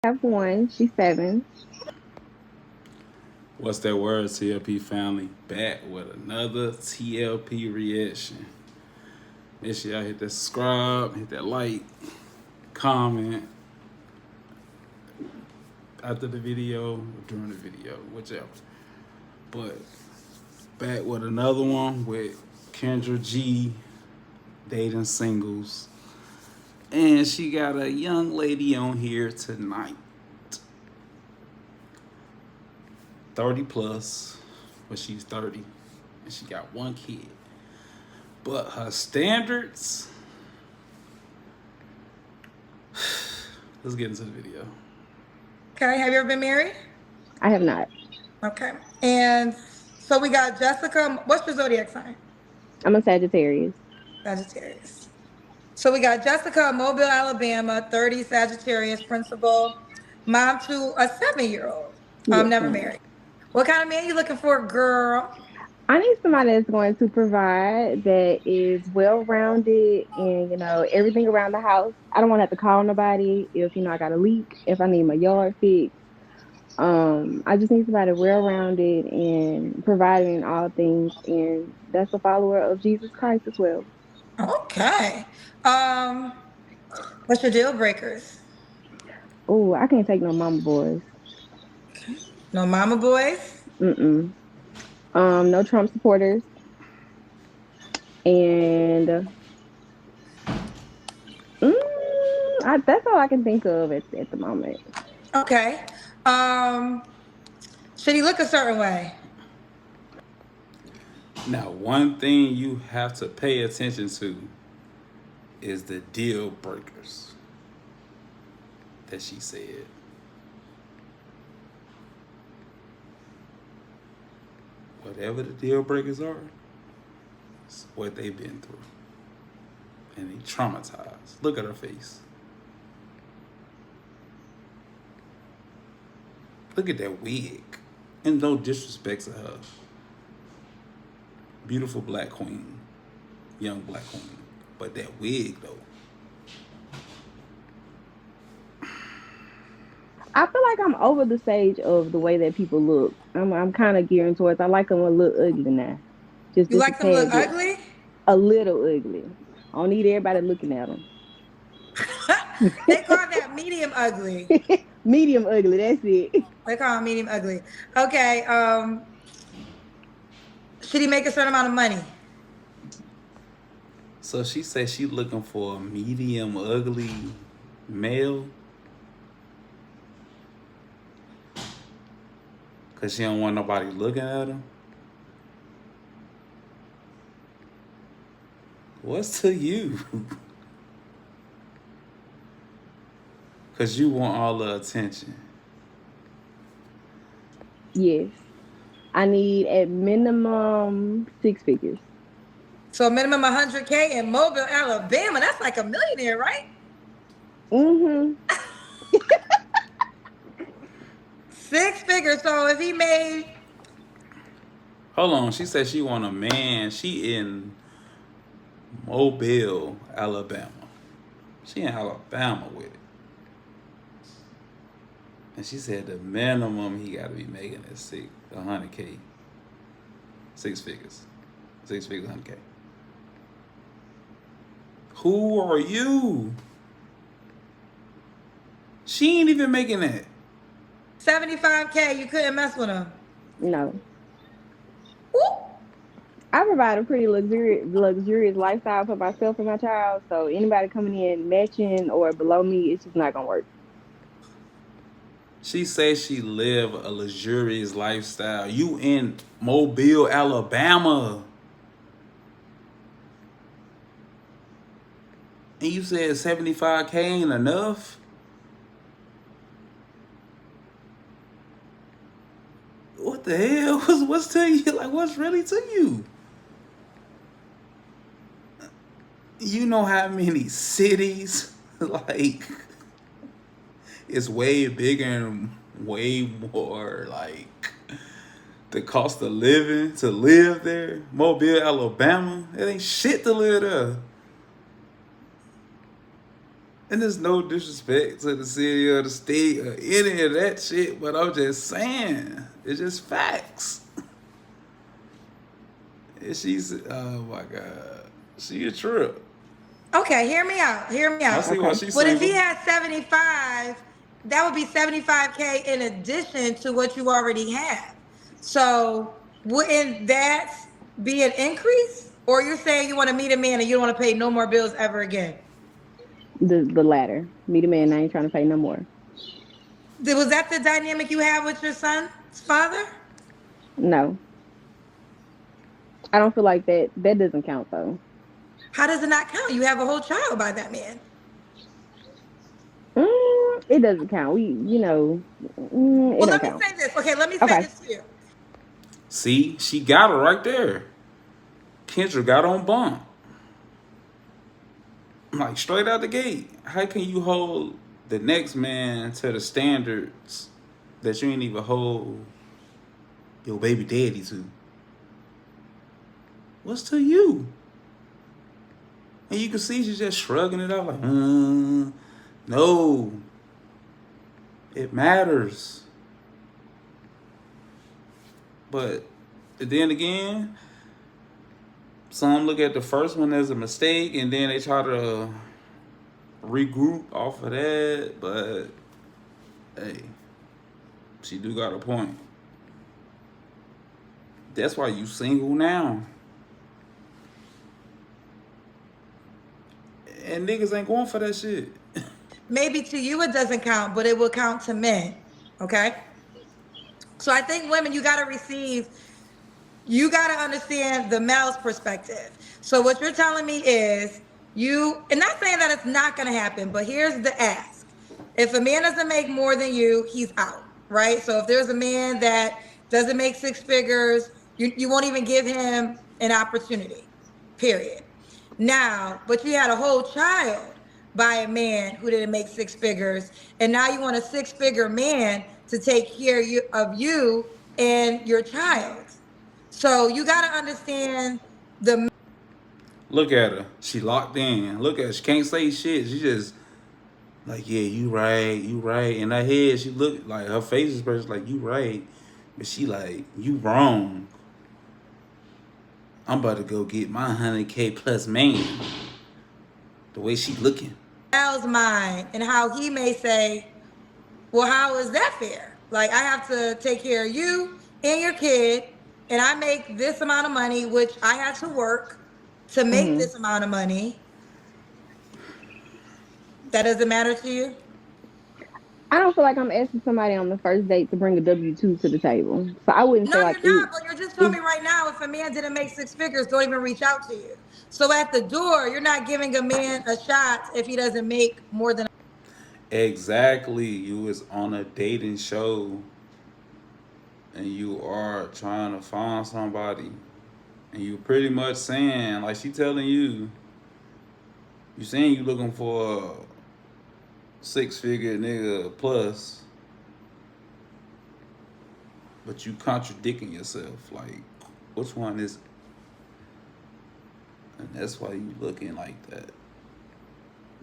have one. She's 7. What's that word, TLP family? Back with another TLP reaction. Make sure y'all hit that subscribe, hit that like, comment after the video or during the video, whichever. But back with another one with Kendra G dating singles. And she got a young lady on here tonight. 30 plus, but she's 30 and she got one kid. But her standards, let's get into the video. Okay, have you ever been married? I have not. Okay. And so we got Jessica. What's your zodiac sign? I'm a Sagittarius. Sagittarius. So we got Jessica, Mobile, Alabama, 30, Sagittarius, principal, mom to a 7-year-old. Yes, Never ma'am. married. What kind of man you looking for, girl? I need somebody that's going to provide, that is well rounded, and everything around the house. I don't want to have to call nobody if I got a leak, if I need my yard fixed. I just need somebody well rounded and providing in all things, and that's a follower of Jesus Christ as well. Okay. Um, what's your deal breakers? Oh, I can't take no mama boys. No mama boys? Mm-mm. No Trump supporters, and that's all I can think of at the moment. Okay. Um, should he look a certain way? Now, one thing you have to pay attention to is the deal breakers that she said. Whatever the deal breakers are, it's what they've been through. And they traumatized. Look at her face. Look at that wig. And no disrespect to her. Beautiful black queen. Young black queen. But that wig, though. I feel like I'm over the stage of the way that people look. I'm kind of gearing towards. I like them a little ugly now, You just a like them look tad bit, ugly? a little ugly. I don't need everybody looking at them. They call that medium ugly. Medium ugly. That's it. They call it medium ugly. Okay. Should he make a certain amount of money? So she said she looking for a medium ugly male. Because she don't want nobody looking at him. What's to you? Because you want all the attention. Yes, I need at minimum 6 figures. So minimum 100K in Mobile, Alabama. That's like a millionaire, right? Mm-hmm. 6 figures. So if he made, Hold on. She said she want a man. She in Mobile, Alabama. She in Alabama with it. And she said the minimum he got to be making is 100K. 6 figures. 6 figures, 100K. Who are you? She ain't even making that. 75K, you couldn't mess with him. No, Ooh. I provide a pretty luxurious lifestyle for myself and my child. So anybody coming in matching or below me, it's just not gonna work. She says she live a luxurious lifestyle. You in Mobile, Alabama. And you said 75K ain't enough? What the hell? What's to you? Like, what's really to you? You know how many cities, like, it's way bigger and way more, like, the cost of living to live there. Mobile, Alabama, it ain't shit to live there. And there's no disrespect to the city or the state or any of that shit, but I'm just saying, it's just facts. And she's, oh my god, she a trip. Okay, hear me out. Hear me I out. see why Okay. she's But if he single. had 75, that would be 75K in addition to what you already have. So wouldn't that be an increase? Or you're saying you want to meet a man and you don't want to pay no more bills ever again? The latter. Meet a man, I ain't trying to pay no more. Was that the dynamic you have with your son's father? No. I don't feel like that doesn't count though. How does it not count? You have a whole child by that man. It doesn't count. It Well, don't let me count. say this. Okay, let me say Okay. this to you. See, she got her right there. Kendra got on bump. Like straight out the gate. How can you hold the next man to the standards that you ain't even hold your baby daddy to? What's to you? And you can see she's just shrugging it off like, no, it matters. But then again, some look at the first one as a mistake and then they try to regroup off of that. But hey, she do got a point. That's why you single now. And niggas ain't going for that shit. Maybe to you it doesn't count, but it will count to men. Okay? So I think women, you got to understand the male's perspective. So what you're telling me is and not saying that it's not going to happen, but here's the ask. If a man doesn't make more than you, he's out, right? So if there's a man that doesn't make six figures, you won't even give him an opportunity, period. Now, but you had a whole child by a man who didn't make six figures, and now you want a six-figure man to take care of you and your child. So you got to understand the Look at her. She locked in. Look at her. She can't say shit. She just like, yeah, you right, you right. In her head, she look like her face is expression like you right. But she like, you wrong. I'm about to go get my 100K plus man. The way she looking. male's mind and how he may say, well, how is that fair? Like, I have to take care of you and your kid, and I make this amount of money, which I had to work to make Hmm. this amount of money. That doesn't matter to you? I don't feel like I'm asking somebody on the first date to bring a W-2 to the table. So I wouldn't No, say like you're it. not. But you're just telling It me right now if a man didn't make six figures, don't even reach out to you. So at the door, you're not giving a man a shot if he doesn't make more than. Exactly. You was on a dating show and you are trying to find somebody. And you pretty much saying, like she telling you saying you looking for a 6 figure nigga plus, but you contradicting yourself. Like, which one is it? And that's why you looking like that.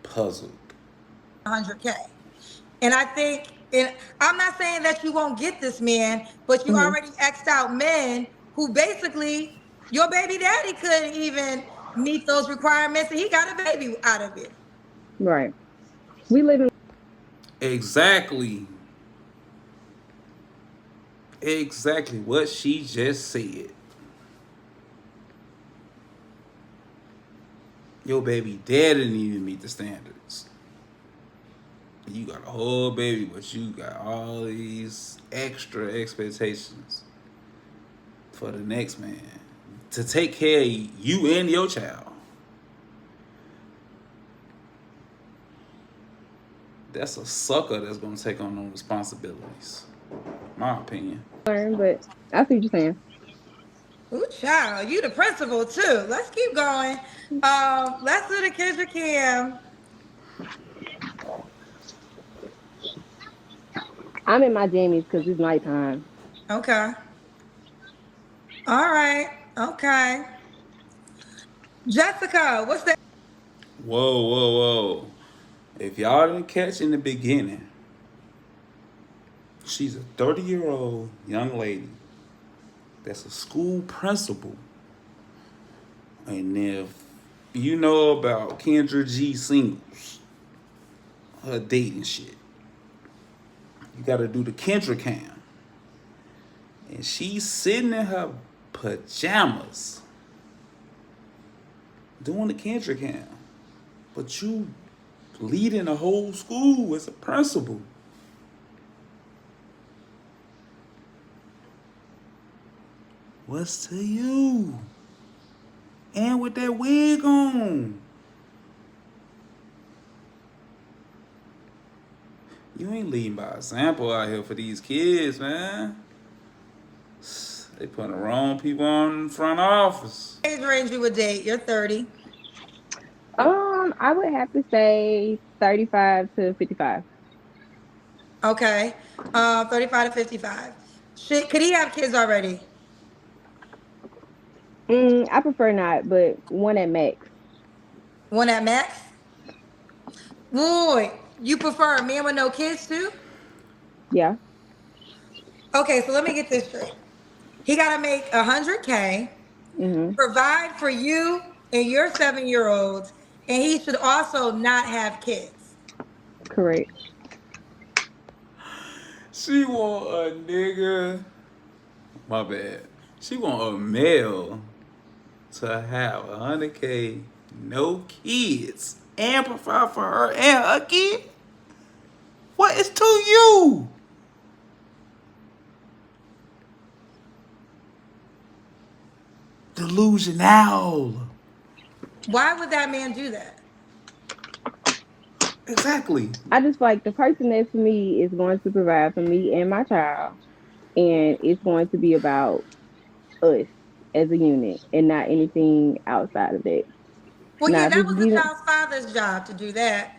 Puzzled. 100K. And I think, and I'm not saying that you won't get this man, but you hmm already X'd out men who basically your baby daddy couldn't even meet those requirements and he got a baby out of it. Right. We live in. Exactly. Exactly what she just said. Your baby dad didn't even meet the standards. You got a whole baby, but you got all these extra expectations for the next man to take care of you and your child. That's a sucker that's gonna take on those responsibilities. My opinion. Learn, but I see what you're saying. Ooh, child, you the principal too. Let's keep going. Let's do the Kendra Cam. I'm in my jammies because it's nighttime. Okay. All right. Okay. Jessica, what's that? Whoa, whoa, whoa. If y'all didn't catch in the beginning, she's a 30-year-old young lady that's a school principal. And if you know about Kendra G singles, her dating shit, you gotta do the Kendra cam. And she's sitting in her pajamas doing the Kendra cam. But you leading the whole school as a principal. What's to you? And with that wig on. You ain't leading by example out here for these kids, man. They putting the wrong people on front office. Age range you would date? You're 30. I would have to say 35 to 55. Okay. 35 to 55. Could he have kids already? I prefer not, but one at max. One at max? Boy, you prefer a man with no kids too? Yeah. Okay, so let me get this straight. He got to make 100K, Mm-hmm. provide for you and your 7-year-olds, and he should also not have kids. Correct. She want a nigga. My bad. She want a male to have 100K, no kids, and provide for her and her kid. What is to you? Delusional. Why would that man do that? Exactly. I just feel like the person that's for me is going to provide for me and my child, and it's going to be about us as a unit and not anything outside of that. Well, Now, yeah, if that it's was the getting, child's father's job to do that.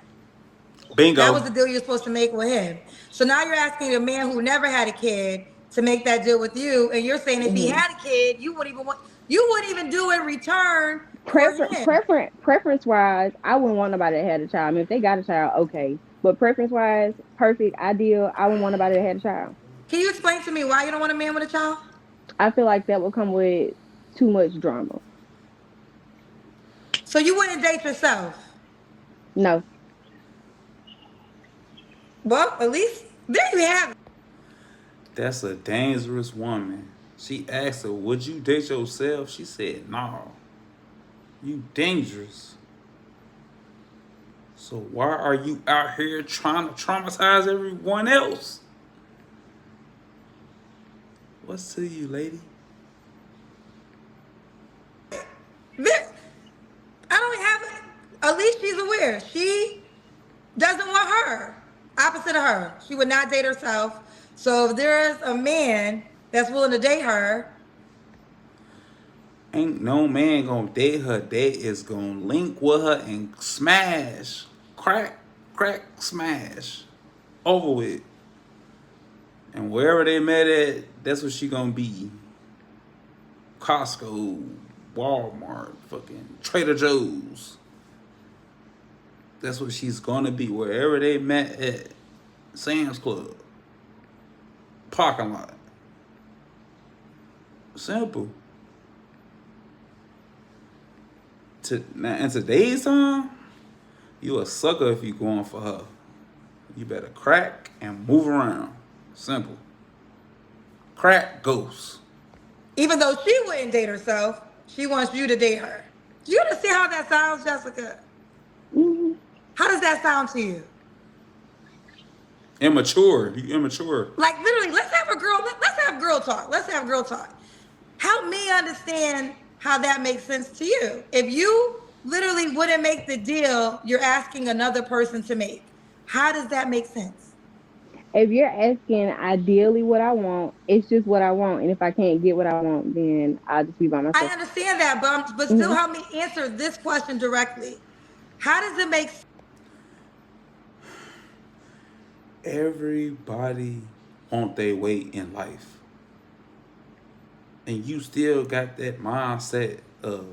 That was Bingo. the deal you're supposed to make with him. So now you're asking a man who never had a kid to make that deal with you, and you're saying if he mhm. had a kid, you wouldn't even do in return for him. Preference wise, I wouldn't want nobody that had a child. I mean, if they got a child, okay. But preference wise, perfect, ideal. I wouldn't want nobody that had a child. Can you explain to me why you don't want a man with a child? I feel like that would come with too much drama. So you wouldn't date yourself. No, Well, at least there you have it. That's a dangerous woman. She asked her, would you date yourself? She said, no. You dangerous. So why are you out here trying to traumatize everyone else? What's to you, lady? This, I don't have it. At least she's aware. She doesn't want her. Opposite of her. She would not date herself. So if there's a man that's willing to date her, Ain't no man gonna date her. They is gonna link with her and smash. Crack, crack, smash. Over with. And wherever they met at, that's what she gonna be. Costco, Walmart, fucking Trader Joe's. That's what she's gonna be. Wherever they met at. Sam's Club. Parking lot. Simple. Now, in today's time, you a sucker if you going for her. You better crack and move around. Simple. Crack ghost. even though she wouldn't date herself, she wants you to date her. Do you understand how that sounds, Jessica? hmm How does that sound to you? Immature. You immature. Like literally, let's have girl talk. Let's have girl talk. Help me understand how that makes sense to you. If you literally wouldn't make the deal you're asking another person to make, how does that make sense? if you're asking ideally what I want, it's just what I want. And if I can't get what I want, then I'll just be by I myself. understand that, but still hmm help me answer this question directly. How does it make sense? Everybody on their way in life. And you still got that mindset of,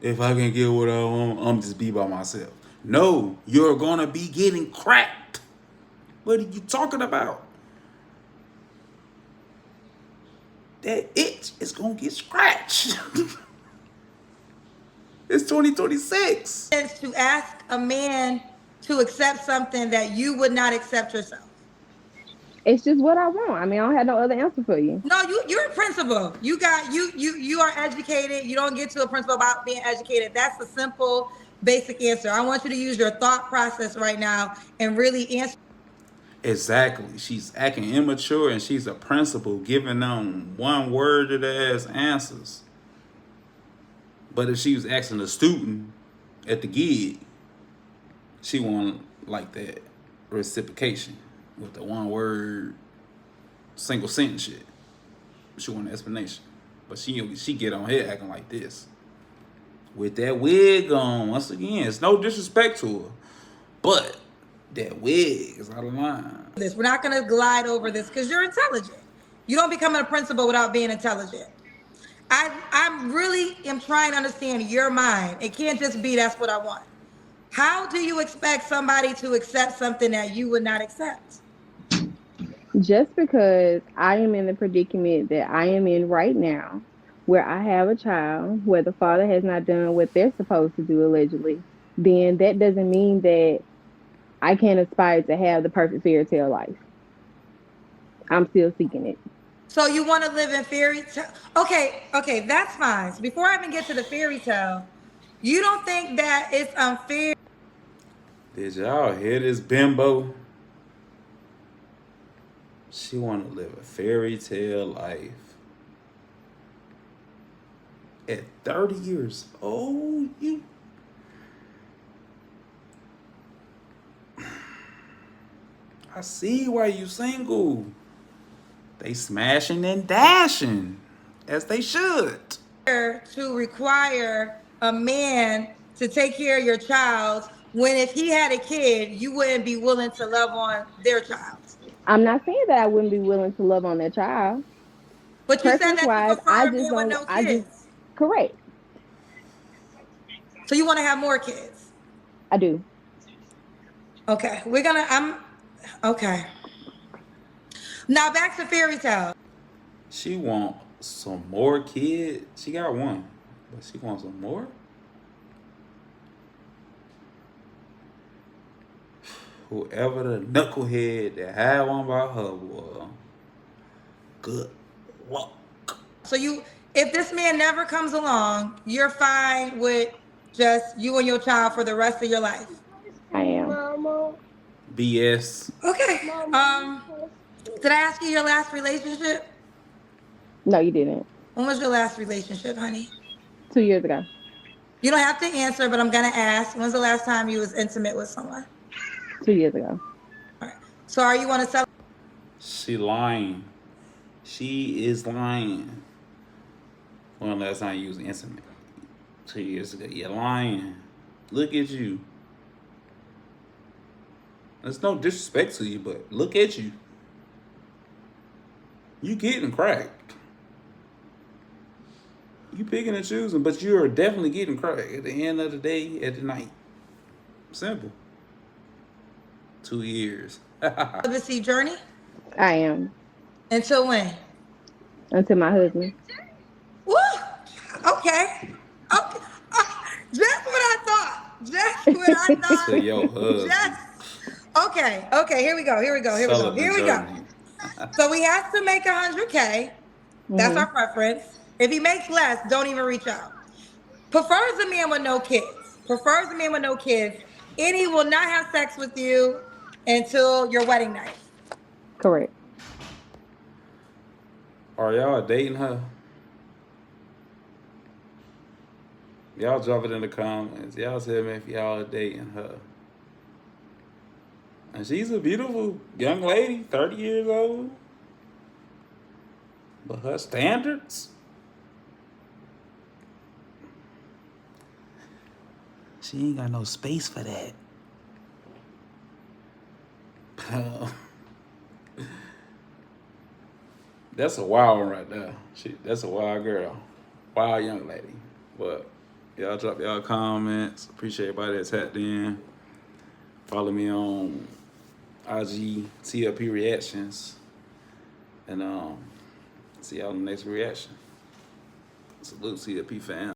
if I can get what I want, I'm just be by myself. No, you're gonna be getting cracked. What are you talking about? That itch is gonna get scratched. It's 2026. To ask a man to accept something that you would not accept yourself? It's just what I want. I mean, I don't have no other answer for you. No, you're a principal. You are educated. You don't get to a principal about being educated. That's a simple, basic answer. I want you to use your thought process right now and really answer. Exactly. She's acting immature and she's a principal giving them one worded ass answers. But if she was asking a student at the gig, she won't like that reciprocation with the one word single sentence shit. She want an explanation. But she get on here acting like this. With that wig on, once again, it's no disrespect to her. But that wig is out of line. We're not going to glide over this because you're intelligent. You don't become a principal without being intelligent. I'm really am trying to understand your mind. It can't just be that's what I want. How do you expect somebody to accept something that you would not accept? Just because I am in the predicament that I am in right now, where I have a child, where the father has not done what they're supposed to do, allegedly, then that doesn't mean that I can't aspire to have the perfect fairy tale life. I'm still seeking it. So you want to live in fairy tale? Okay, that's fine. So before I even get to the fairy tale, you don't think that it's unfair? Did y'all hear this bimbo? She want to live a fairy tale life. At 30 years old, you. I see why you single. They smashing and dashing, as they should. To require a man to take care of your child when if he had a kid, you wouldn't be willing to love on their child. I'm not saying that I wouldn't be willing to love on their child. But you said Preference that you wise, I prefer a just man with don't, no I just, kids. correct. So you want to have more kids. I do. Okay. Okay. Now back to fairy tale. She want some more kids. She got one, but she wants some more. Whoever the knucklehead that had one by her, boy, good luck. So if this man never comes along, you're fine with just you and your child for the rest of your life. I am. BS. Okay. Did I ask you your last relationship? No, you didn't. When was your last relationship, honey? 2 years ago. You don't have to answer, but I'm gonna ask. When's the last time you was intimate with someone? 2 years ago. All right. So are you want to sell? She lying. She is lying. When last time you was intimate? 2 years ago. You're lying. Look at you. There's no disrespect to you, but look at you. You getting cracked. You picking and choosing, but you are definitely getting cracked at the end of the day, at the night. Simple. 2 years. Celibacy journey? I am. Until when? Until my husband. Woo! Okay. Okay. Just what I thought. Just what I thought. To your husband. Just. Okay. Here we go. Celibate journey. So we have to make 100K. That's our preference. If he makes less, don't even reach out. Prefers a man with no kids. And he will not have sex with you until your wedding night. Correct. Are y'all dating her? Y'all drop it in the comments. Y'all tell me if y'all are dating her. And she's a beautiful young lady, 30 years old. But her standards? She ain't got no space for that. That's a wild one right there. That's a wild girl. Wild young lady. But y'all drop y'all comments. Appreciate everybody that's tapped in. Follow me on IG TLP Reactions. And see y'all in the next reaction. Salute TLP fam.